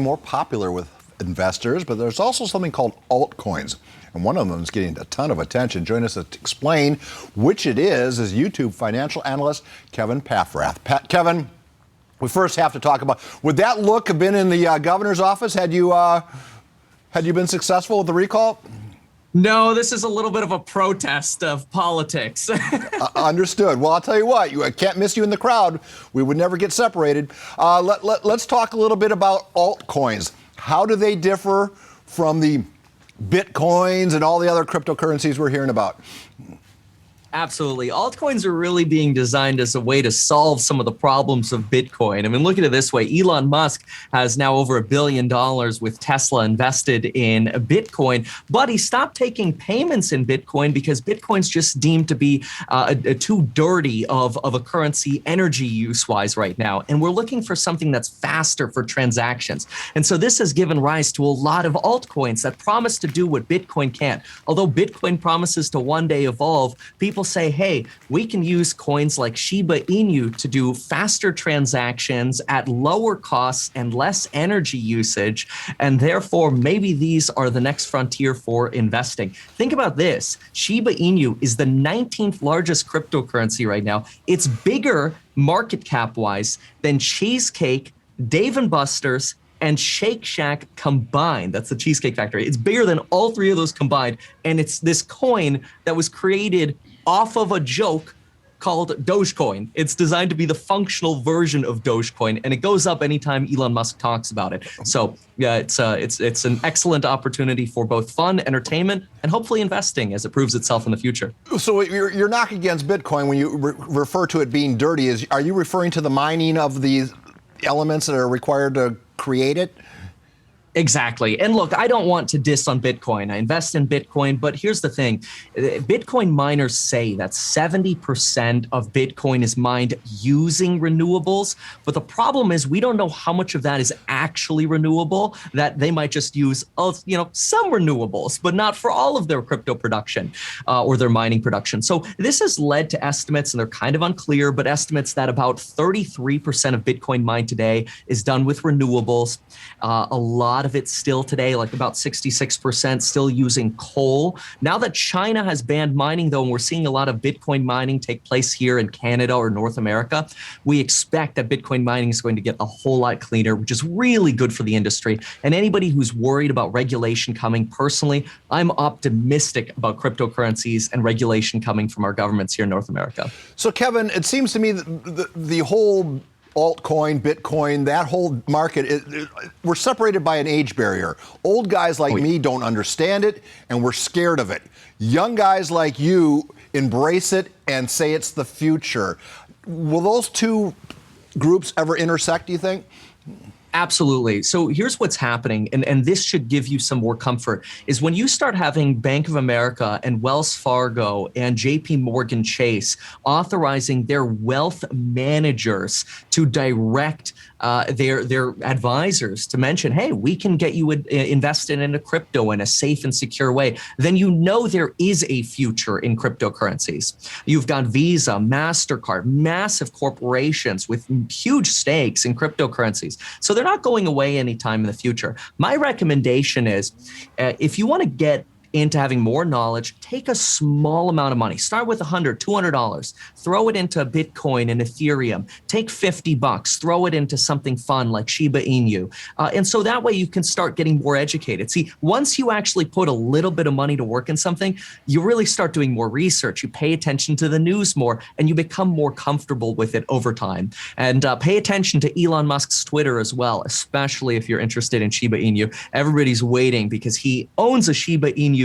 more popular with investors, but there's also something called altcoins. And one of them is getting a ton of attention. Join us to explain which it is YouTube financial analyst Kevin Paffrath. Kevin, we first have to talk about, would that look have been in the governor's office had you been successful with the recall? No, this is a little bit of a protest of politics. Understood. Well, I'll tell you what, I can't miss you in the crowd. We would never get separated. Let's talk a little bit about altcoins. How do they differ from the Bitcoins and all the other cryptocurrencies we're hearing about? Absolutely. Altcoins are really being designed as a way to solve some of the problems of Bitcoin. I mean, look at it this way. Elon Musk has now over $1 billion with Tesla invested in Bitcoin, but he stopped taking payments in Bitcoin because Bitcoin's just deemed to be too dirty of a currency energy use-wise right now. And we're looking for something that's faster for transactions. And so this has given rise to a lot of altcoins that promise to do what Bitcoin can't. Although Bitcoin promises to one day evolve, people say, hey, we can use coins like Shiba Inu to do faster transactions at lower costs and less energy usage. And therefore, maybe these are the next frontier for investing. Think about this. Shiba Inu is the 19th largest cryptocurrency right now. It's bigger market cap wise than Cheesecake, Dave & Buster's, and Shake Shack combined. That's the Cheesecake Factory. It's bigger than all three of those combined. And it's this coin that was created off of a joke called Dogecoin. It's designed to be the functional version of Dogecoin, and it goes up anytime Elon Musk talks about it. So yeah, it's an excellent opportunity for both fun, entertainment, and hopefully investing as it proves itself in the future. So your knock against Bitcoin when you refer to it being dirty are you referring to the mining of these elements that are required to create it? Exactly. And look, I don't want to diss on Bitcoin. I invest in Bitcoin, but here's the thing. Bitcoin miners say that 70% of Bitcoin is mined using renewables. But the problem is we don't know how much of that is actually renewable, that they might just use, some renewables, but not for all of their crypto production or their mining production. So this has led to estimates, and they're kind of unclear, but estimates that about 33% of Bitcoin mined today is done with renewables. A lot of it still today, like about 66%, still using coal. Now that China has banned mining, though, and we're seeing a lot of Bitcoin mining take place here in Canada or North America, we expect that Bitcoin mining is going to get a whole lot cleaner, which is really good for the industry. And anybody who's worried about regulation coming, personally, I'm optimistic about cryptocurrencies and regulation coming from our governments here in North America. So, Kevin, it seems to me that the whole altcoin, Bitcoin, that whole market, we're separated by an age barrier. Old guys like me don't understand it, and we're scared of it. Young guys like you embrace it and say it's the future. Will those two groups ever intersect, do you think? Absolutely. So here's what's happening, and this should give you some more comfort, is when you start having Bank of America and Wells Fargo and JP Morgan Chase authorizing their wealth managers to direct their advisors to mention, hey, we can get you invested in a crypto in a safe and secure way, then you know there is a future in cryptocurrencies. You've got Visa, MasterCard, massive corporations with huge stakes in cryptocurrencies. So they're not going away anytime in the future. My recommendation is if you want to get into having more knowledge, take a small amount of money. Start with $100, $200. Throw it into Bitcoin and Ethereum. Take $50. Throw it into something fun like Shiba Inu. And so that way you can start getting more educated. See, once you actually put a little bit of money to work in something, you really start doing more research. You pay attention to the news more, and you become more comfortable with it over time. And pay attention to Elon Musk's Twitter as well, especially if you're interested in Shiba Inu. Everybody's waiting because he owns a Shiba Inu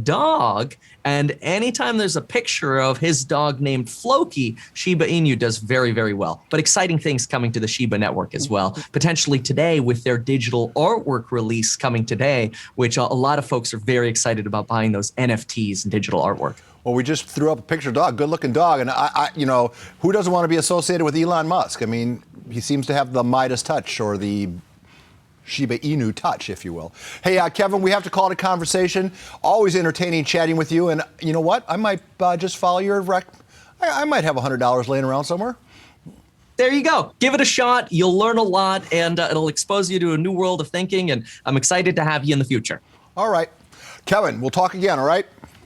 dog, and anytime there's a picture of his dog named Floki, Shiba Inu does very, very well. But exciting things coming to the Shiba network as well, potentially today with their digital artwork release coming today, which a lot of folks are very excited about buying those NFTs and digital artwork. Well, we just threw up a picture of a dog, good-looking dog, and who doesn't want to be associated with Elon Musk? I mean, he seems to have the Midas touch, or the Shiba Inu touch, if you will. Hey, Kevin, we have to call it a conversation. Always entertaining chatting with you. And you know what? I might just follow your rec. I might have $100 laying around somewhere. There you go. Give it a shot. You'll learn a lot, and it'll expose you to a new world of thinking. And I'm excited to have you in the future. All right. Kevin, we'll talk again, all right?